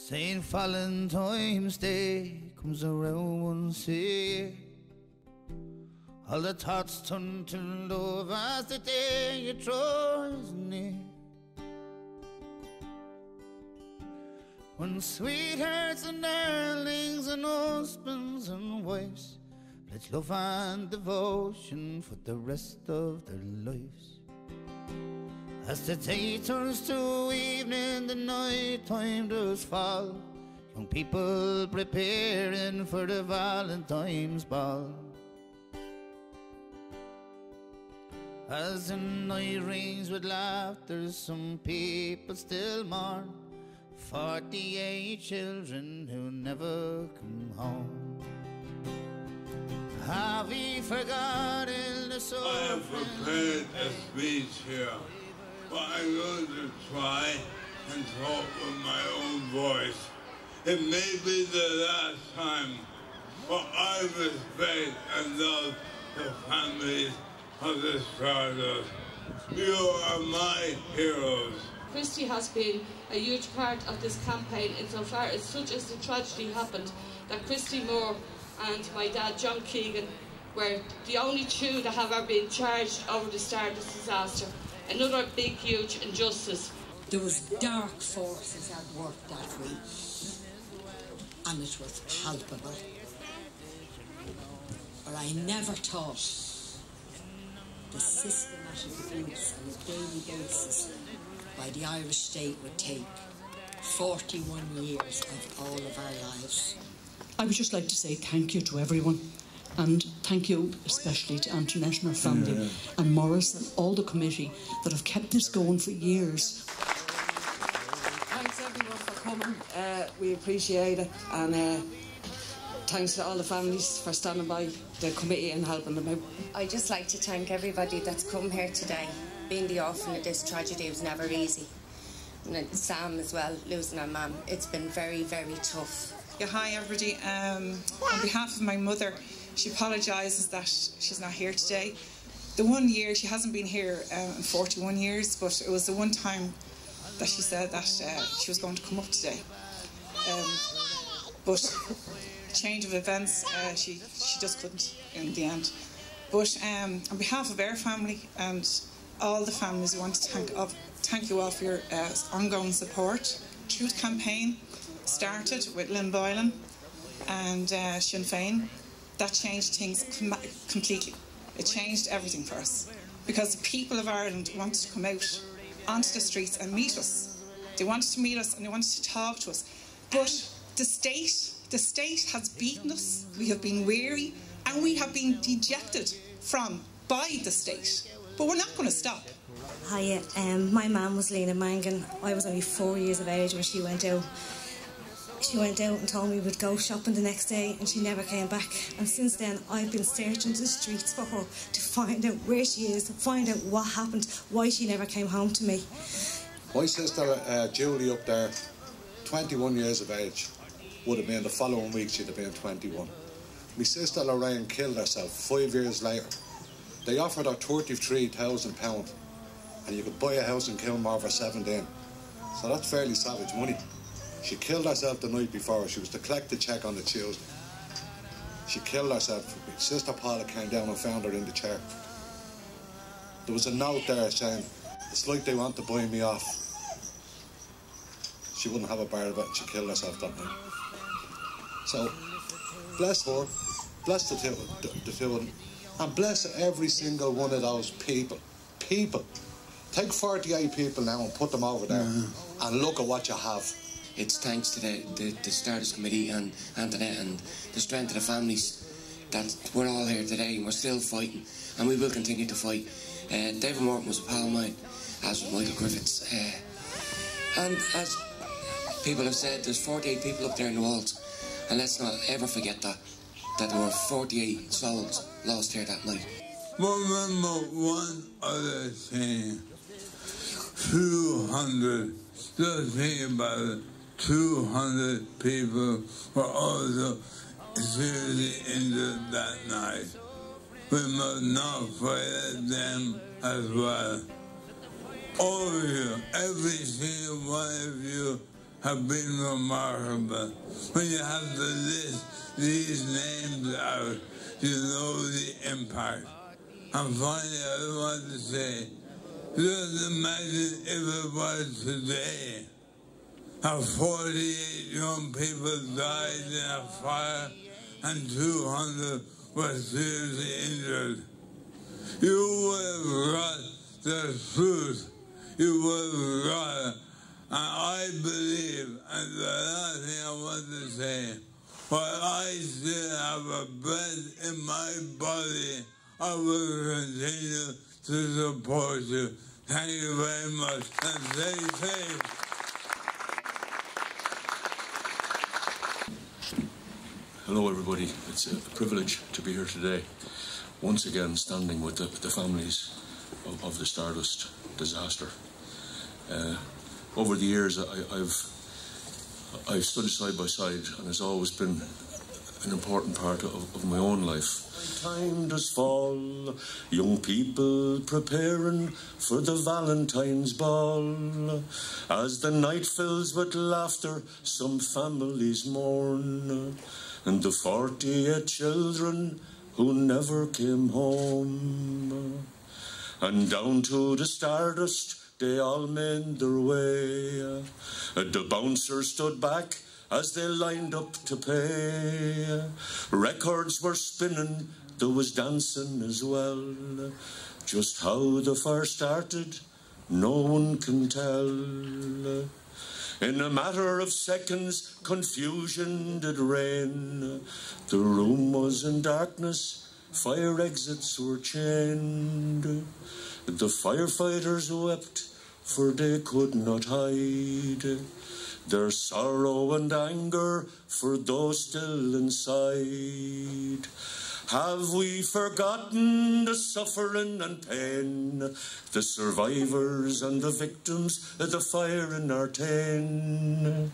St. Valentine's Day comes around once a year. All the thoughts turn to love as the day you draws near. When sweethearts and darlings and husbands and wives pledge love and devotion for the rest of their lives. As the day turns to evening, the night time does fall. Young people preparing for the Valentine's ball. As the night rings with laughter, some people still mourn 48 children who never come home. Have we forgotten the soul? I have prepared a speech here, but I'm going to try and talk with my own voice. It may be the last time, but I respect and love the families of the Stardust. You are my heroes. Christy has been a huge part of this campaign insofar as such as the tragedy happened that Christy Moore and my dad John Keegan were the only two that have ever been charged over the Stardust disaster. Another big, huge injustice. There was dark forces at work that week, and it was palpable. But I never thought the systematic abuse on a daily basis by the Irish state would take 41 years of all of our lives. I would just like to say thank you to everyone, and thank you especially to International Family and Morris and all the committee that have kept this going for years. Thanks everyone for coming, we appreciate it, and thanks to all the families for standing by the committee and helping them out. I'd just like to thank everybody that's come here today. Being the orphan of this tragedy was never easy. And Sam as well, losing her mum, it's been very, very tough. Yeah, hi everybody. On behalf of my mother, she apologises that she's not here today. The 1 year, she hasn't been here in 41 years, but it was the one time that she said that she was going to come up today. But change of events, she just couldn't in the end. But on behalf of our family and all the families, we want to thank you all for your ongoing support. Through the campaign started with Lynn Boylan and Sinn Féin. That changed things completely. It changed everything for us because the people of Ireland wanted to come out onto the streets and meet us. They wanted to meet us and they wanted to talk to us. But the state has beaten us. We have been weary and we have been dejected by the state. But we're not going to stop. Hiya, my mum was Lena Mangan. I was only 4 years of age when she went out. She went out and told me we'd go shopping the next day, and she never came back. And since then, I've been searching the streets for her to find out where she is, to find out what happened, why she never came home to me. My sister Julie up there, 21 years of age, would have been the following week she'd have been 21. My sister Lorraine killed herself 5 years later. They offered her £33,000 and you could buy a house in Kilmore for 17. So that's fairly savage money. She killed herself the night before. She was to collect the cheque on the Tuesday. She killed herself. My sister Paula came down and found her in the chair. There was a note there saying, "It's like they want to buy me off." She wouldn't have a bar of it. She killed herself that night. So, bless her, bless the two of them, and bless every single one of those people. Take 48 people now and put them over there and look at what you have. It's thanks to the Stardust Committee and Antoinette and the strength of the families that we're all here today, and we're still fighting, and we will continue to fight. David Morton was a pal of mine, as was Michael Griffiths. And as people have said, there's 48 people up there in the walls, and let's not ever forget that there were 48 souls lost here that night. Remember one other thing. 200, still thinking about it, 200 people were also seriously injured that night. We must not forget them as well. All of you, every single one of you have been remarkable. When you have to list these names out, you know the impact. And finally, I want to say, just imagine if it was today, how 48 young people died in a fire and 200 were seriously injured. You would have got the truth. You would have got it. And I believe, and the last thing I want to say, while I still have a breath in my body, I will continue to support you. Thank you very much, and stay safe. Hello everybody, it's a privilege to be here today, once again standing with the families of the Stardust disaster. Over the years I've stood side by side, and it's always been an important part of my own life. Time does fall, young people preparing for the Valentine's ball. As the night fills with laughter, some families mourn, and the 48 children who never came home. And down to the Stardust they all made their way. The bouncer stood back as they lined up to pay. Records were spinning, there was dancing as well. Just how the fire started, no one can tell. In a matter of seconds, confusion did reign. The room was in darkness, fire exits were chained. The firefighters wept, for they could not hide their sorrow and anger for those still inside. Have we forgotten the suffering and pain, the survivors and the victims of the fire in Artane?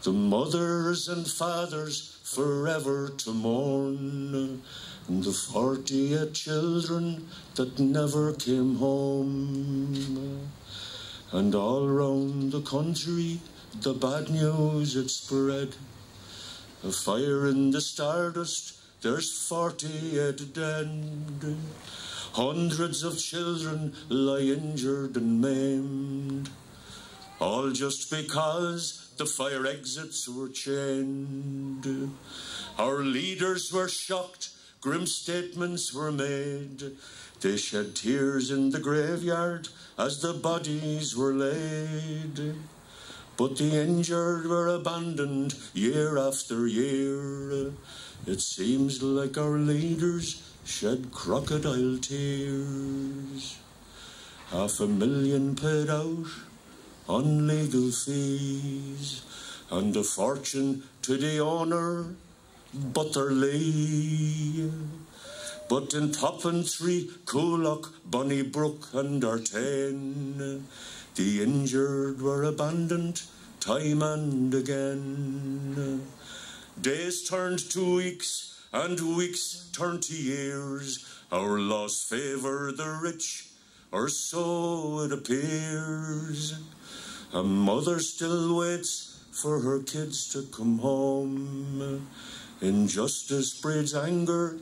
The mothers and fathers forever to mourn, and the 48 children that never came home. And all round the country the bad news it spread. A fire in the Stardust, there's 48 dead. Hundreds of children lie injured and maimed, all just because the fire exits were chained. Our leaders were shocked, grim statements were made. They shed tears in the graveyard as the bodies were laid. But the injured were abandoned year after year. It seems like our leaders shed crocodile tears. 500,000 paid out on legal fees, and a fortune to the owner, Butterley. But in Poppintree, Coolock, Bonnybrook and Artane, the injured were abandoned time and again. Days turned to weeks, and weeks turned to years. Our loss favoured the rich, or so it appears. A mother still waits for her kids to come home. Injustice breeds anger,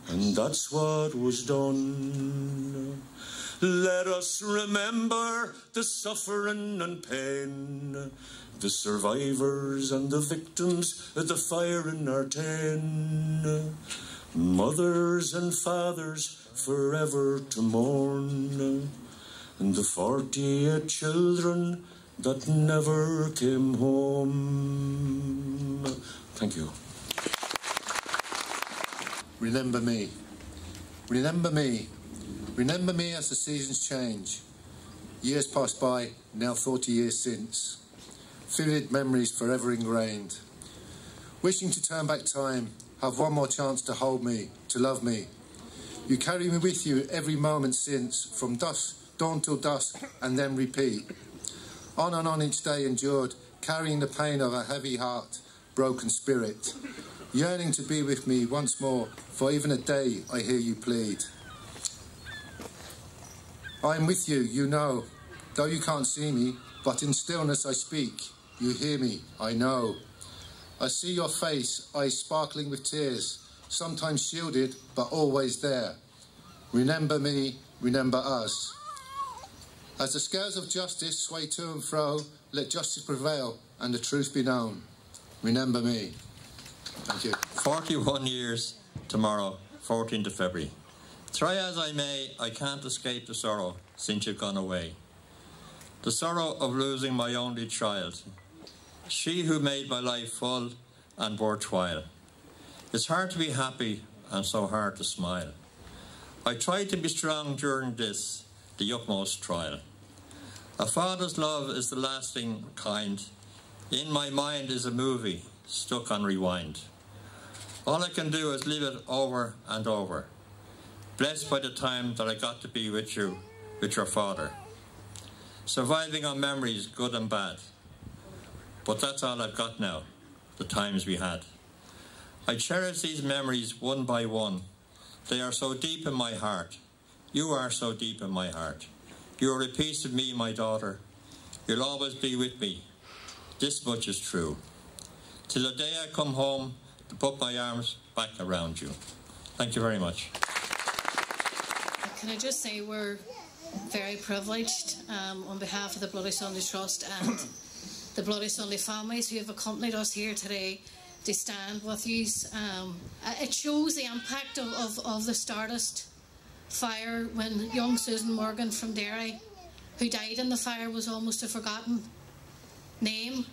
and that's what was done. Let us remember the suffering and pain, the survivors and the victims of the fire in Artane. Mothers and fathers forever to mourn, and the 48 children that never came home. Thank you. Remember me. Remember me. Remember me as the seasons change. Years pass by, now 40 years since. Vivid memories forever ingrained. Wishing to turn back time, have one more chance to hold me, to love me. You carry me with you every moment since, from dawn till dusk, and then repeat. On and on each day endured, carrying the pain of a heavy heart, broken spirit. Yearning to be with me once more, for even a day I hear you plead. I am with you, you know, though you can't see me, but in stillness I speak. you hear me, I know. I see your face, eyes sparkling with tears, sometimes shielded, but always there. Remember me, remember us. As the scales of justice sway to and fro, let justice prevail and the truth be known. Remember me. Thank you. 41 years tomorrow, 14th of February. Try as I may, I can't escape the sorrow since you've gone away. The sorrow of losing my only child, she who made my life full and worthwhile. It's hard to be happy and so hard to smile. I tried to be strong during this, the utmost trial. A father's love is the lasting kind. In my mind is a movie stuck on rewind. All I can do is live it over and over. Blessed by the time that I got to be with you, with your father. Surviving on memories, good and bad. But that's all I've got now, the times we had. I cherish these memories one by one. They are so deep in my heart. You are so deep in my heart. You are a piece of me, my daughter. You'll always be with me. This much is true. Till the day I come home to put my arms back around you. Thank you very much. Can I just say we're very privileged on behalf of the Bloody Sunday Trust and the Bloody Sunday families who have accompanied us here today to stand with you. It shows the impact of the Stardust fire when young Susan Morgan from Derry, who died in the fire, was almost a forgotten name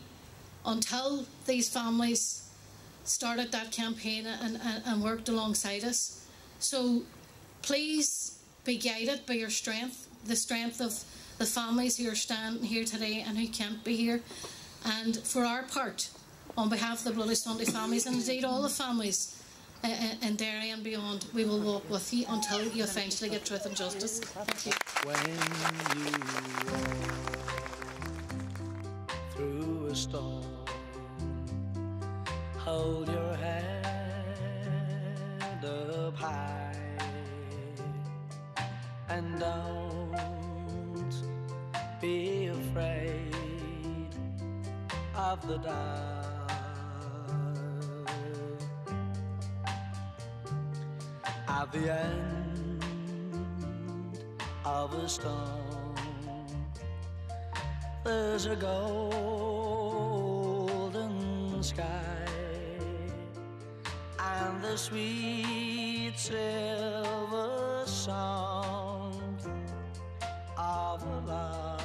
until these families started that campaign and worked alongside us. So please be guided by your strength, the strength of the families who are standing here today and who can't be here. And for our part, on behalf of the Bloody Sunday families, and indeed all the families in Derry and beyond, we will walk with you until you eventually get truth and justice. Thank you. When you walk through a storm, hold your head up high and don't be afraid of the dark. At the end of a storm, there's a golden sky and the sweet silver sound of love.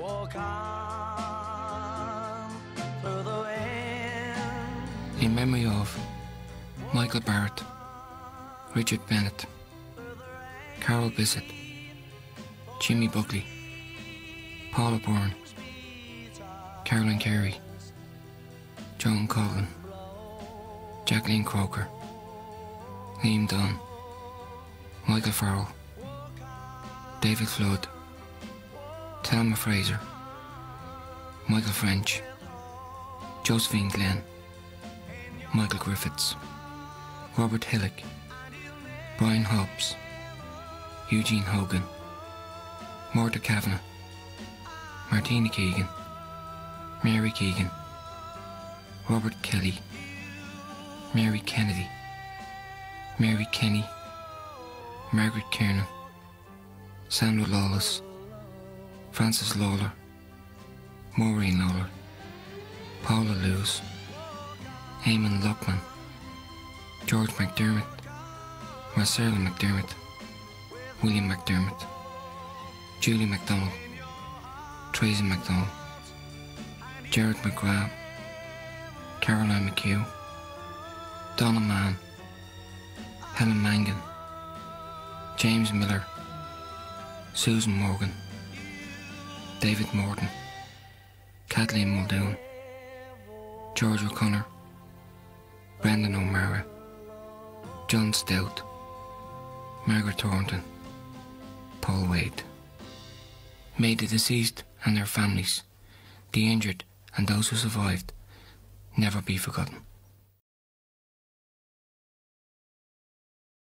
Walk on through the wind. In memory of Michael Barrett, Richard Bennett, Carol Bissett, Jimmy Buckley, Paula Byrne, Carolyn Carey, Joan Colgan, Jacqueline Croker, Liam Dunn, Michael Farrell, David Flood, Thelma Fraser, Michael French, Josephine Glenn, Michael Griffiths, Robert Hillock, Brian Hobbs, Eugene Hogan, Martha Kavanagh, Martina Keegan, Mary Keegan, Robert Kelly, Mary Kennedy, Mary Kenny, Margaret Kiernan, Sandra Lawless, Frances Lawler, Maureen Lawler, Paula Lewis, Eamon Lockman, George McDermott, Marcella McDermott, William McDermott, Julie MacDonald, Tracy MacDonald, Gerard McGrath, Caroline McHugh, Donna Mann, Helen Mangan, James Miller, Susan Morgan, David Morton, Kathleen Muldoon, George O'Connor, Brendan O'Mara, John Stout, Margaret Thornton, Paul Wade. May the deceased and their families, the injured and those who survived, never be forgotten.